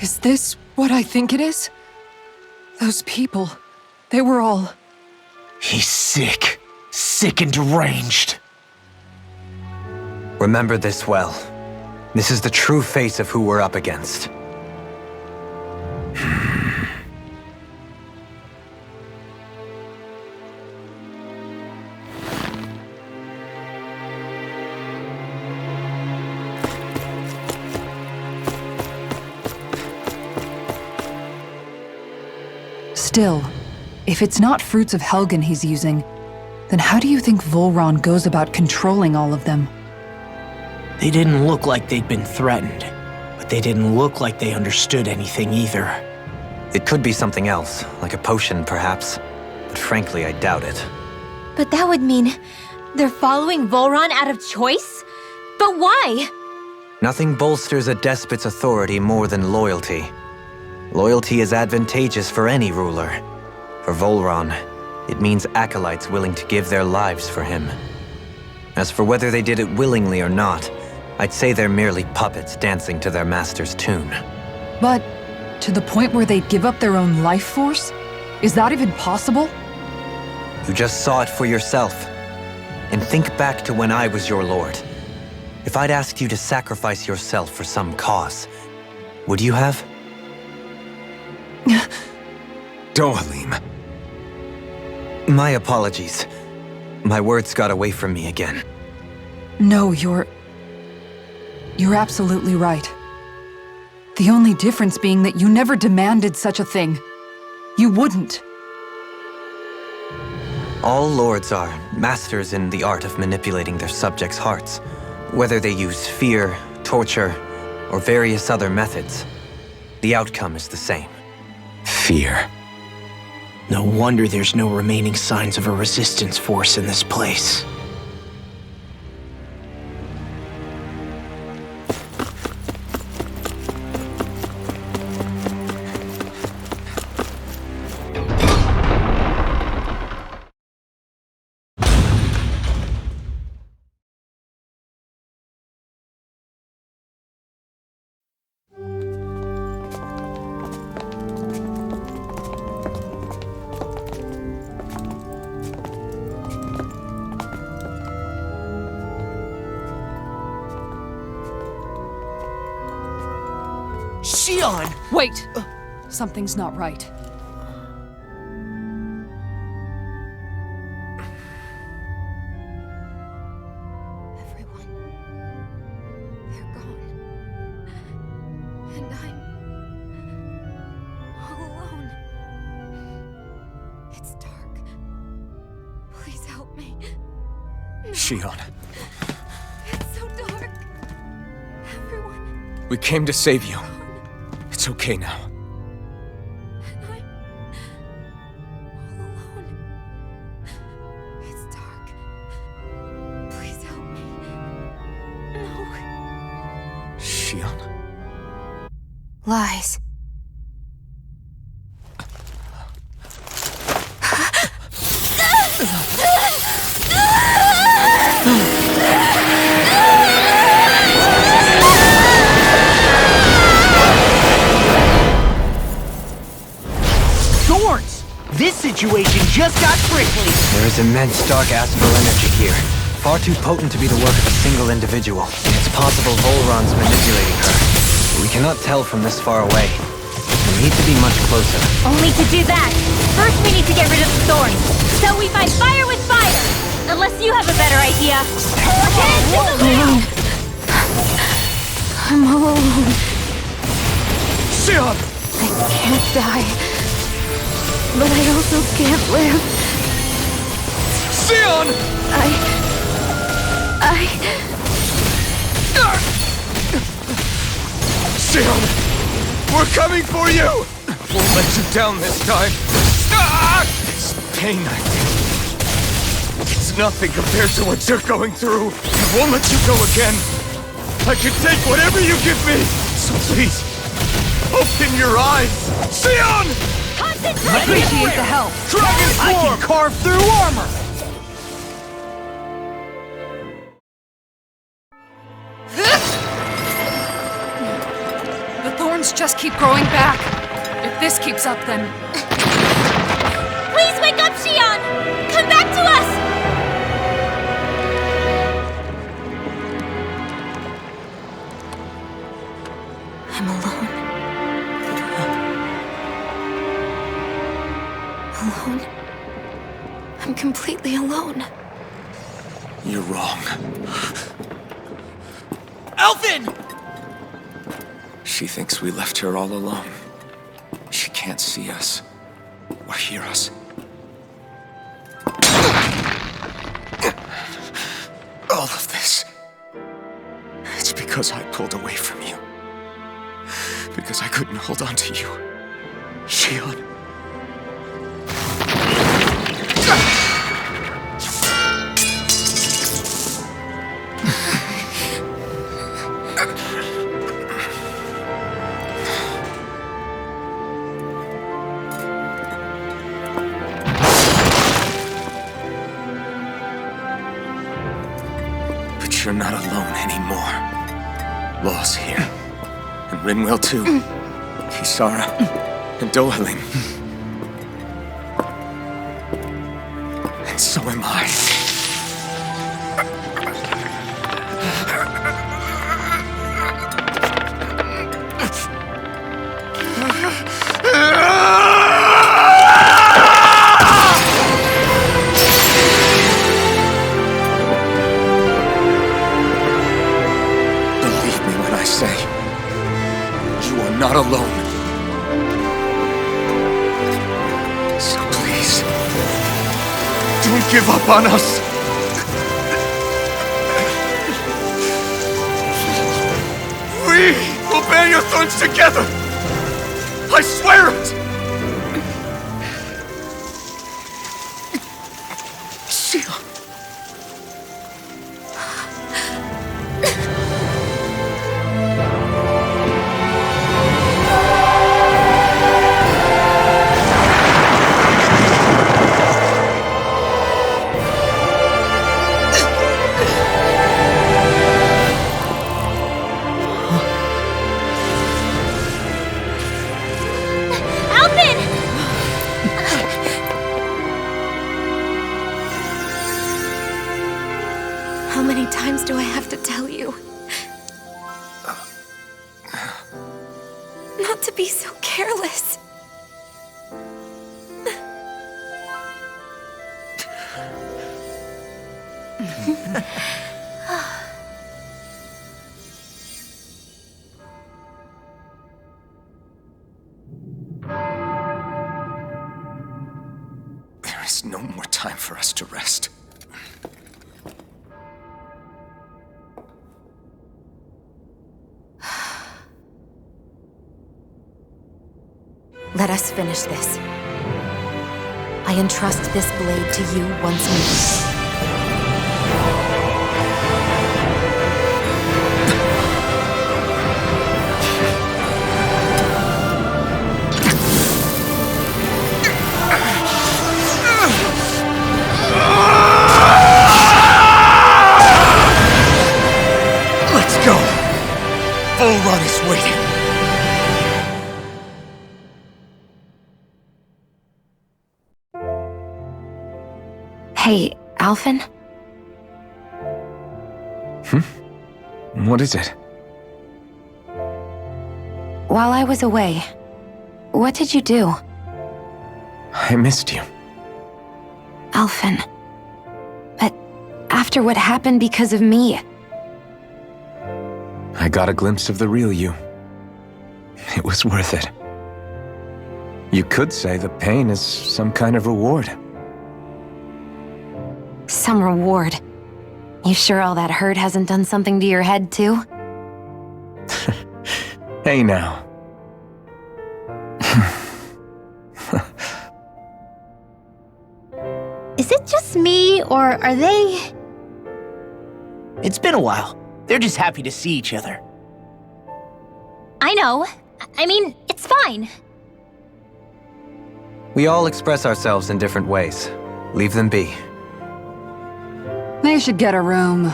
Is this what I think it is? Those people, they were all... He's sick. Sick and deranged. Remember this well. This is the true face of who we're up against. Still, if it's not fruits of Helgen he's using, then how do you think Volron goes about controlling all of them? They didn't look like they'd been threatened, but they didn't look like they understood anything either. It could be something else, like a potion perhaps, but frankly I doubt it. But that would mean they're following Volron out of choice? But why? Nothing bolsters a despot's authority more than loyalty. Loyalty is advantageous for any ruler. For Volron, it means acolytes willing to give their lives for him. As for whether they did it willingly or not, I'd say they're merely puppets dancing to their master's tune. But to the point where they'd give up their own life force? Is that even possible? You just saw it for yourself. And think back to when I was your lord. If I'd asked you to sacrifice yourself for some cause, would you have? Dohalim. My apologies. My words got away from me again. No, you're absolutely right. The only difference being that you never demanded such a thing. You wouldn't. All lords are masters in the art of manipulating their subjects' hearts, whether they use fear, torture, or various other methods. The outcome is the same. Fear. No wonder there's no remaining signs of a resistance force in this place. Shion! Wait! Something's not right. Everyone. They're gone. And I'm all alone. It's dark. Please help me. Shion, It's so dark. Everyone. we came to save you. It's okay now. And I'm all alone. It's dark. Please help me. No. Shion. Lies. This situation just got prickly! There is immense dark astral energy here, far too potent to be the work of a single individual. It's possible Volron's manipulating her, but we cannot tell from this far away. We need to be much closer. Only to do that, first we need to get rid of the thorns. So we fight fire with fire! Unless you have a better idea. Head to the wheel! I'm all alone. Shion! I can't die. But I also can't live. Shion! Shion! We're coming for you! Won't let you down this time. This pain I feel. It's nothing compared to what you're going through. I won't let you go again. I can take whatever you give me. So please, open your eyes. Shion! Appreciate the help. Dragon's I can carve through armor! The thorns wounds just keep growing back. If this keeps up, then... Please wake up, Shion! Come back to us! I'm alone. Alone? I'm completely alone. You're wrong. Elfin! She thinks we left her all alone. She can't see us or hear us. All of this. It's because I pulled away from you. Because I couldn't hold on to you. Shion. But you're not alone anymore. Law's here. And Rinwell too. Kisara. And Dohaling. And so am I. Believe me when I say, you are not alone. So please, don't give up on us. We will bear your thorns together. I swear it. Shion. Alvin! How many times do I have to tell you? Not to be so careless. There is no more time for us to rest. Let us finish this. I entrust this blade to you once more. Let's go! Volron is waiting. Hey, Alphen? What is it? While I was away, what did you do? I missed you. Alphen. But after what happened because of me, I got a glimpse of the real you. It was worth it. You could say the pain is some kind of reward. some reward. You sure all that hurt hasn't done something to your head, too? Hey now. Is it just me, or are they... It's been a while. They're just happy to see each other. I know. I mean, it's fine. We all express ourselves in different ways. Leave them be. They should get a room.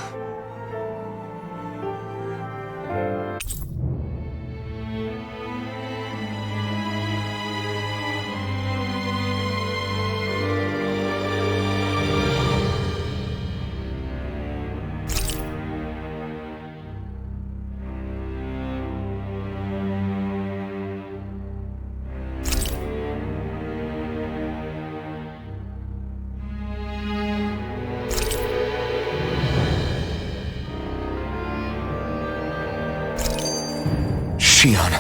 Shion.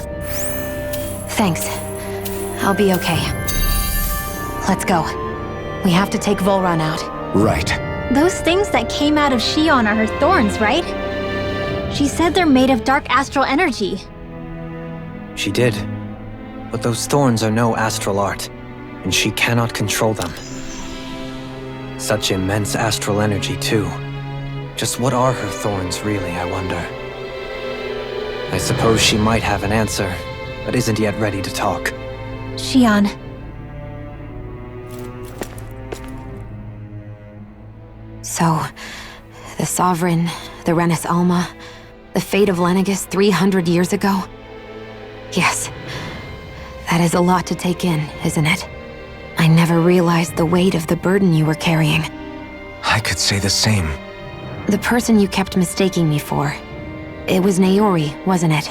Thanks. I'll be okay. Let's go. We have to take Volron out. Right. Those things that came out of Shion are her thorns, right? She said they're made of dark astral energy. She did. But those thorns are no astral art, and she cannot control them. Such immense astral energy, too. Just what are her thorns, really, I wonder? I suppose she might have an answer, but isn't yet ready to talk. Shion. So, the Sovereign, the Renis Alma, the fate of Lenegis 300 years ago? Yes. That is a lot to take in, isn't it? I never realized the weight of the burden you were carrying. I could say the same. The person you kept mistaking me for. It was Naori, wasn't it?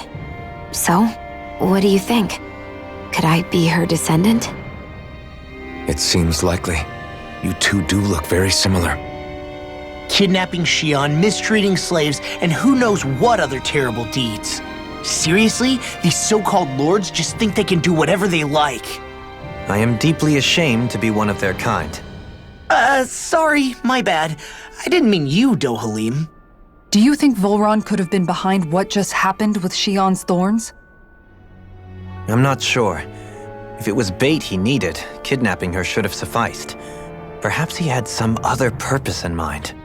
So, what do you think? Could I be her descendant? It seems likely. You two do look very similar. Kidnapping Shion, mistreating slaves, and who knows what other terrible deeds. Seriously? These so-called lords just think they can do whatever they like. I am deeply ashamed to be one of their kind. Sorry, my bad. I didn't mean you, Dohalim. Do you think Volron could have been behind what just happened with Shion's thorns? I'm not sure. If it was bait he needed, kidnapping her should have sufficed. Perhaps he had some other purpose in mind.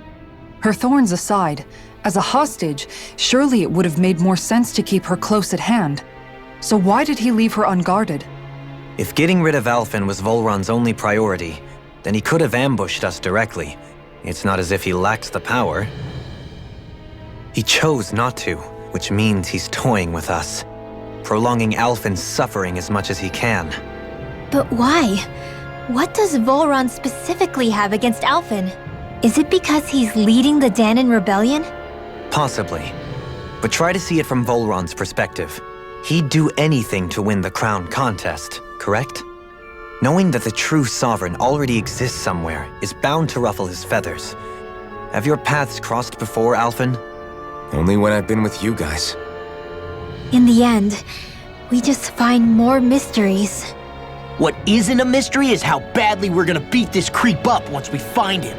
Her thorns aside, as a hostage, surely it would have made more sense to keep her close at hand. So why did he leave her unguarded? If getting rid of Alphen was Volron's only priority, then he could have ambushed us directly. It's not as if he lacked the power. He chose not to, which means he's toying with us, prolonging Alphen's suffering as much as he can. But why? What does Volron specifically have against Alphen? Is it because he's leading the Danan rebellion? Possibly. But try to see it from Volron's perspective. He'd do anything to win the crown contest, correct? Knowing that the true sovereign already exists somewhere is bound to ruffle his feathers. Have your paths crossed before, Alphen? Only when I've been with you guys. In the end, we just find more mysteries. What isn't a mystery is how badly we're gonna beat this creep up once we find him.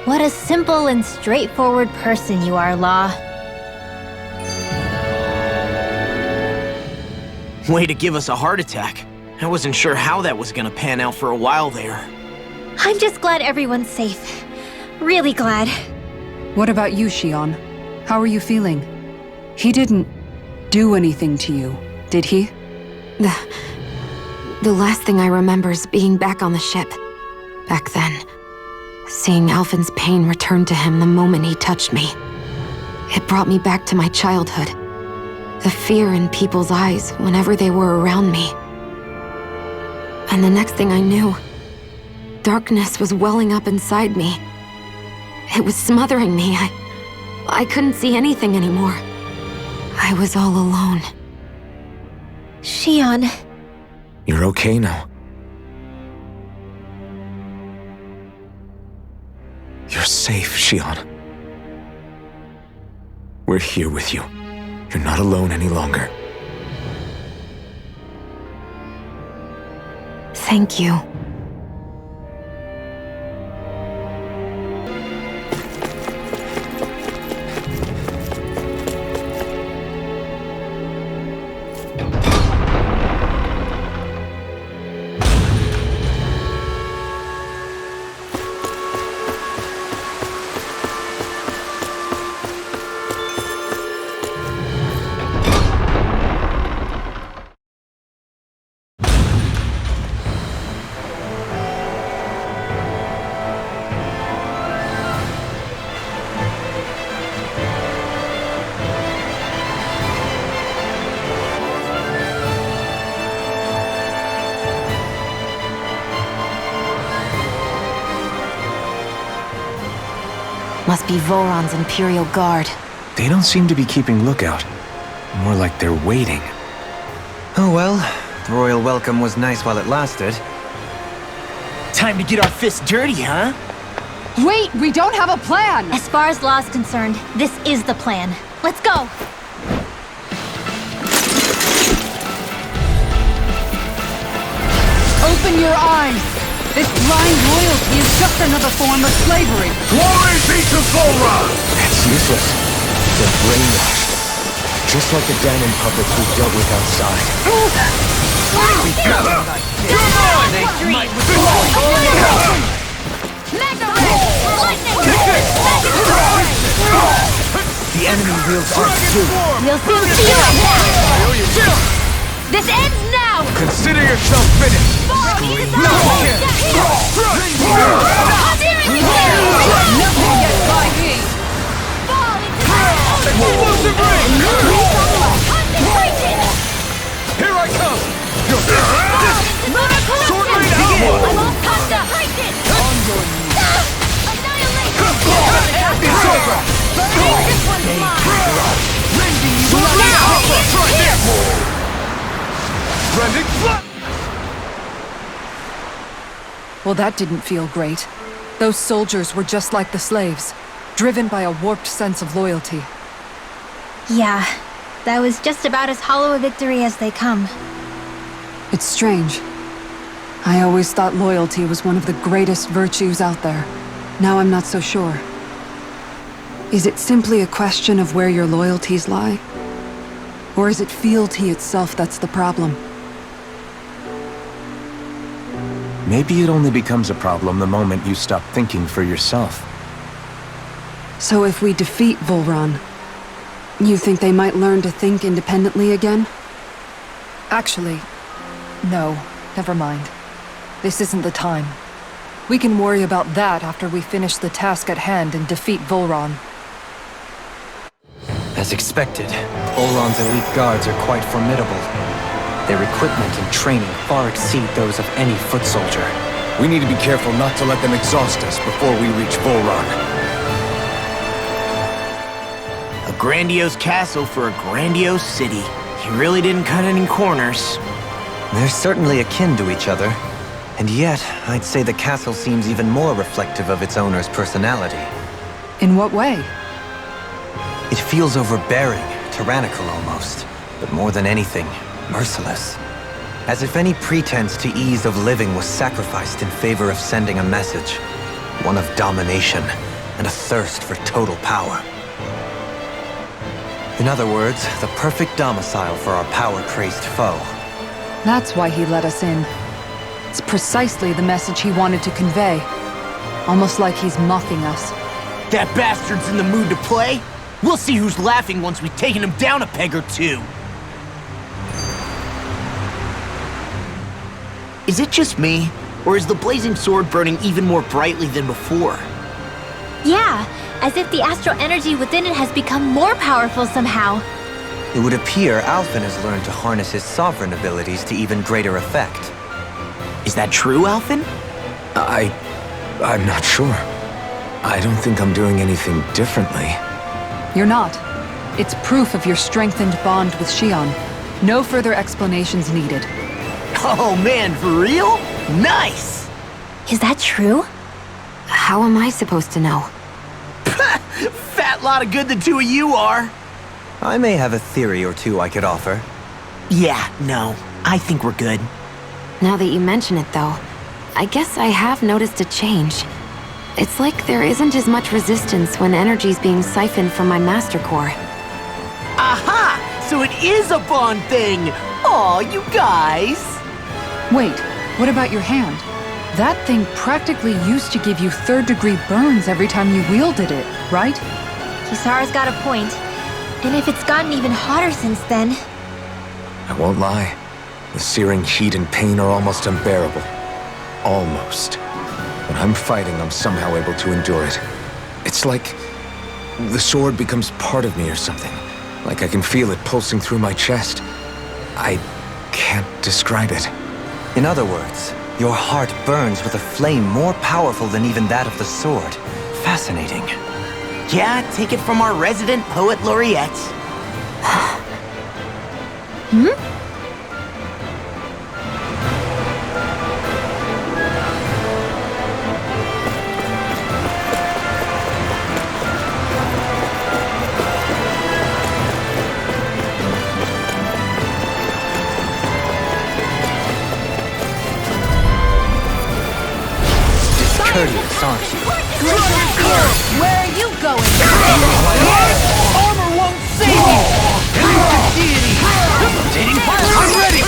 What a simple and straightforward person you are, Law. Way to give us a heart attack. I wasn't sure how that was gonna pan out for a while there. I'm just glad everyone's safe. Really glad. What about you, Shion? How are you feeling? He didn't do anything to you, did he? The last thing I remember is being back on the ship. Back then. Seeing Alphen's pain return to him the moment he touched me. It brought me back to my childhood. The fear in people's eyes whenever they were around me. And the next thing I knew, darkness was welling up inside me. It was smothering me. I couldn't see anything anymore. I was all alone. Shion. You're okay now. You're safe, Shion. We're here with you. You're not alone any longer. Thank you. Must be Volron's Imperial Guard. They don't seem to be keeping lookout. More like they're waiting. Oh well, the royal welcome was nice while it lasted. Time to get our fists dirty, huh? Wait, we don't have a plan! As far as Law's concerned, this is the plan. Let's go! Open your eyes! This blind loyalty is just another form of slavery. Glory be to Volra! It's useless. They're brainwashed. Just like the Danon puppets we dealt with outside. Together! The enemy wields Arc too. We'll soon see you at that! This ends now! Consider yourself finished! Fall into the No! Nothing gets by me! Fall into the Explosive ring! concentration! Here I come! Lunar Sword collection! Rain Alamo! I won't touch the Titan! Annihilation! It's over! This one's mine! Sword Rain Now, Alamo! it's here! Rending flat! Well, that didn't feel great. Those soldiers were just like the slaves, driven by a warped sense of loyalty. Yeah, that was just about as hollow a victory as they come. It's strange. I always thought loyalty was one of the greatest virtues out there. Now I'm not so sure. Is it simply a question of where your loyalties lie? Or is it fealty itself that's the problem? Maybe it only becomes a problem the moment you stop thinking for yourself. So if we defeat Volran, you think they might learn to think independently again? Actually, no. Never mind. This isn't the time. We can worry about that after we finish the task at hand and defeat Volran. As expected, Volran's elite guards are quite formidable. Their equipment and training far exceed those of any foot soldier. We need to be careful not to let them exhaust us before we reach Volran. A grandiose castle for a grandiose city. He really didn't cut any corners. They're certainly akin to each other. And yet, I'd say the castle seems even more reflective of its owner's personality. In what way? It feels overbearing, tyrannical almost. But more than anything, merciless. As if any pretense to ease of living was sacrificed in favor of sending a message. One of domination, and a thirst for total power. In other words, the perfect domicile for our power-crazed foe. That's why he let us in. It's precisely the message he wanted to convey. Almost like he's mocking us. That bastard's in the mood to play? We'll see who's laughing once we've taken him down a peg or two. Is it just me? Or is the blazing sword burning even more brightly than before? Yeah, as if the astral energy within it has become more powerful somehow. It would appear Alphen has learned to harness his sovereign abilities to even greater effect. Is that true, Alphen? I'm not sure. I don't think I'm doing anything differently. You're not. It's proof of your strengthened bond with Xion. No further explanations needed. Oh man, for real? Nice! Is that true? How am I supposed to know? Fat lot of good the two of you are. I may have a theory or two I could offer. Yeah, no. I think we're good. Now that you mention it, though, I guess I have noticed a change. It's like there isn't as much resistance when energy's being siphoned from my Master Core. Aha! So it is a bond thing! Aw, you guys! Wait, what about your hand? That thing practically used to give you third-degree burns every time you wielded it, right? Kisara's got a point. And if it's gotten even hotter since then... I won't lie. The searing heat and pain are almost unbearable. Almost. When I'm fighting, I'm somehow able to endure it. It's like the sword becomes part of me or something. Like I can feel it pulsing through my chest. I can't describe it. In other words, your heart burns with a flame more powerful than even that of the sword. Fascinating. Yeah, take it from our resident poet laureate. courteous, aren't you? Where are you going? Armor won't save you! Elusive deity! Rotating fire! I'm ready!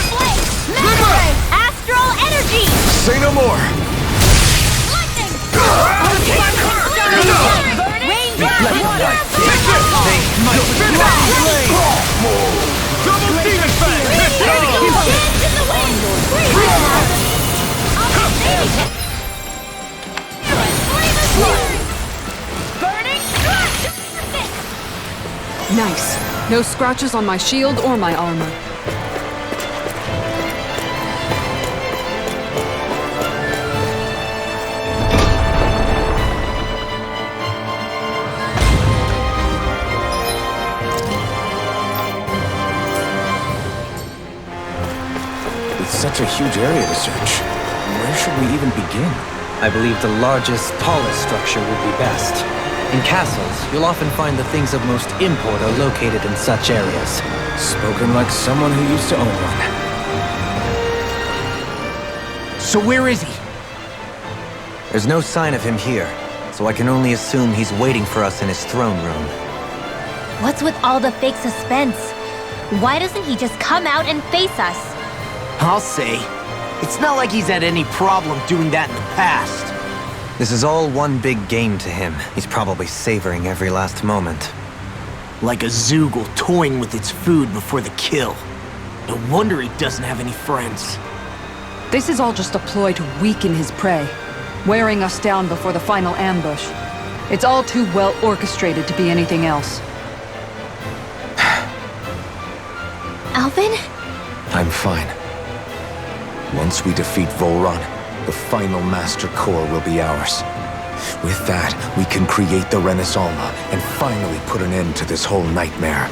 Astral energy! Say no more! Lightning! Double demon fang! Nice. No scratches on my shield or my armor. With such a huge area to search, where should we even begin? I believe the largest, tallest structure would be best. In castles, you'll often find the things of most import are located in such areas. Spoken like someone who used to own one. So where is he? There's no sign of him here, so I can only assume he's waiting for us in his throne room. What's with all the fake suspense? Why doesn't he just come out and face us? I'll say. It's not like he's had any problem doing that in the past. This is all one big game to him. He's probably savoring every last moment. Like a Zoogle toying with its food before the kill. No wonder he doesn't have any friends. This is all just a ploy to weaken his prey, wearing us down before the final ambush. It's all too well orchestrated to be anything else. Alvin? I'm fine. Once we defeat Volron, the final Master Core will be ours. With that, we can create the Renaissance and finally put an end to this whole nightmare.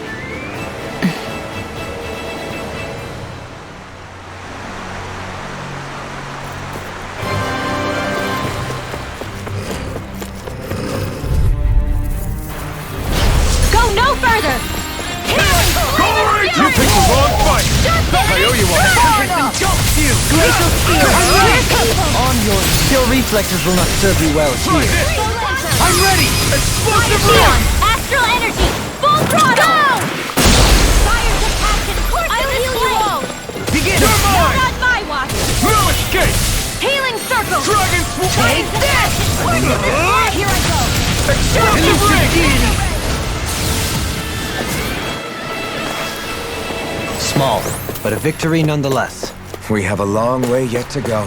Go no further! You picked the wrong fight! I owe you one! Glacial steel! On your skill reflexes will not serve you well here. I'm ready! Explosive Shion! launch! Astral energy! Full throttle! Go! Fire's attacking! I'll heal you all! Begin! You're mine! Not my watch! No escape! Healing circle! Dragon swoop! Take this! Here I go! Explosive ring! Small, but a victory nonetheless. We have a long way yet to go.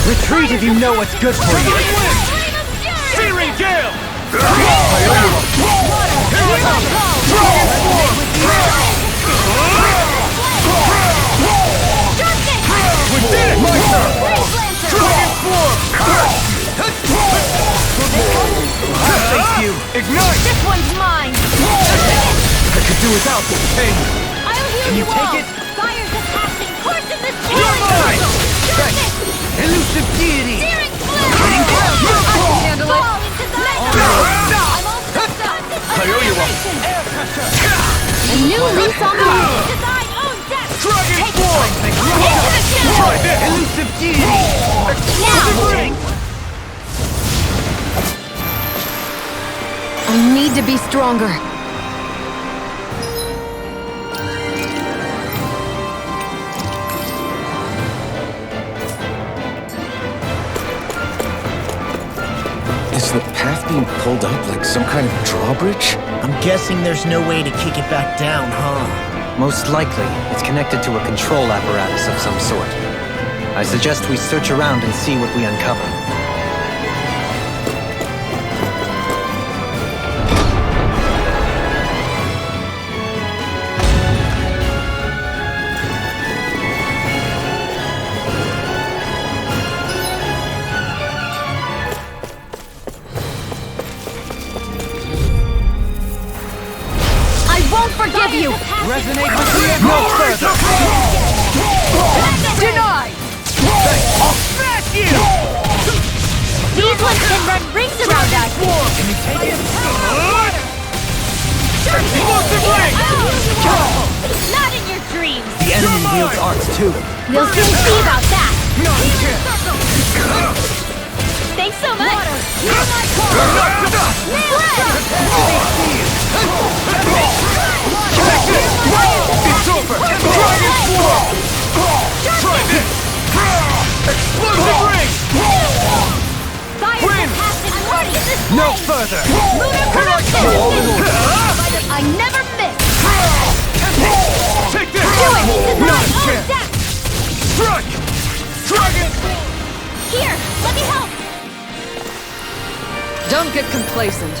Retreat if you know what's good for you. Searing Gale! We did it! My turn! Dragon Swarm! Thank you. Ignite! This one's mine! I could do without this pain! I'll heal Can you you take all! it? Fire's attaching! Course in this You're mine! Elusive deity! Searing flare! I can handle it! Fall into the I'm all set up! I owe you one! A new lease on life! To thine own death! Dragon Take Swarm! Into the shadow! Try this! Elusive deity! Explosive ring! I need to be stronger. Is the path being pulled up like some kind of drawbridge? I'm guessing there's no way to kick it back down, huh? Most likely, it's connected to a control apparatus of some sort. I suggest we search around and see what we uncover. Forgive you! Resonate with me and no further! Denied! I'll smash you! wields arts too. We'll soon see about that! No, you can't! Thanks so much! It's over! Dragon Swirl! Try this! Explosive Ring! Fire Win! No further! Lunar Production! I never miss! Take this! Do it! To No, my you own can't! death! Strike! Dragon! Here, let me help! Don't get complacent.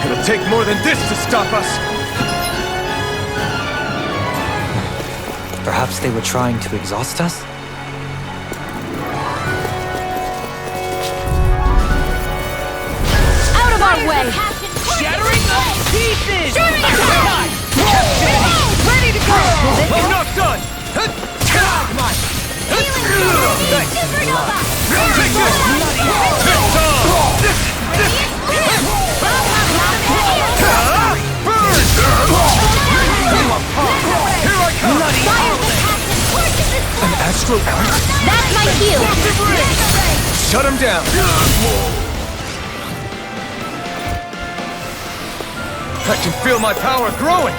It'll take more than this to stop us! Perhaps they were trying to exhaust us? Out of our way! Shattering the pieces! Ready to go! I'm not done! Come on! Supernova! Take this! Burn! Here I come! An astral arc? That's my cue! Shut him down! I can feel my power growing!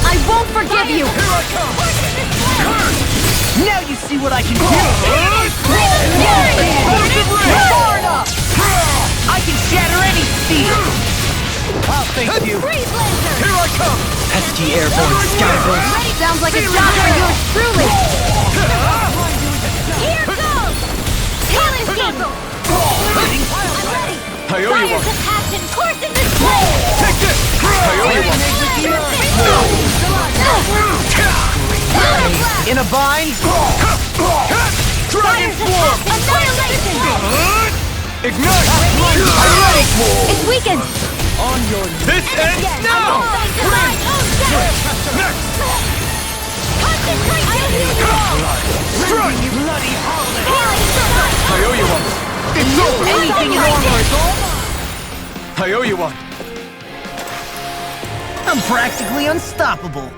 I won't forgive you! Here I come! Now you see what I can do! Far enough! I can shatter any steel! I'll thank you! Freeze laser! Here I come! Pesky airborne scoundrels! Sounds like a job for yours truly! Here goes! Healing beam! I'm ready! I owe you Fires one! of passion coursing this way! Take this! I owe you one! In a bind? Dragon Fires of Swarm! passion! Annihilation! Ignite! It's weakened! On your This ends now! Next! Strike! bloody holiday! I owe you one! It's over! Anything in armor is all I owe you one! I'm practically unstoppable.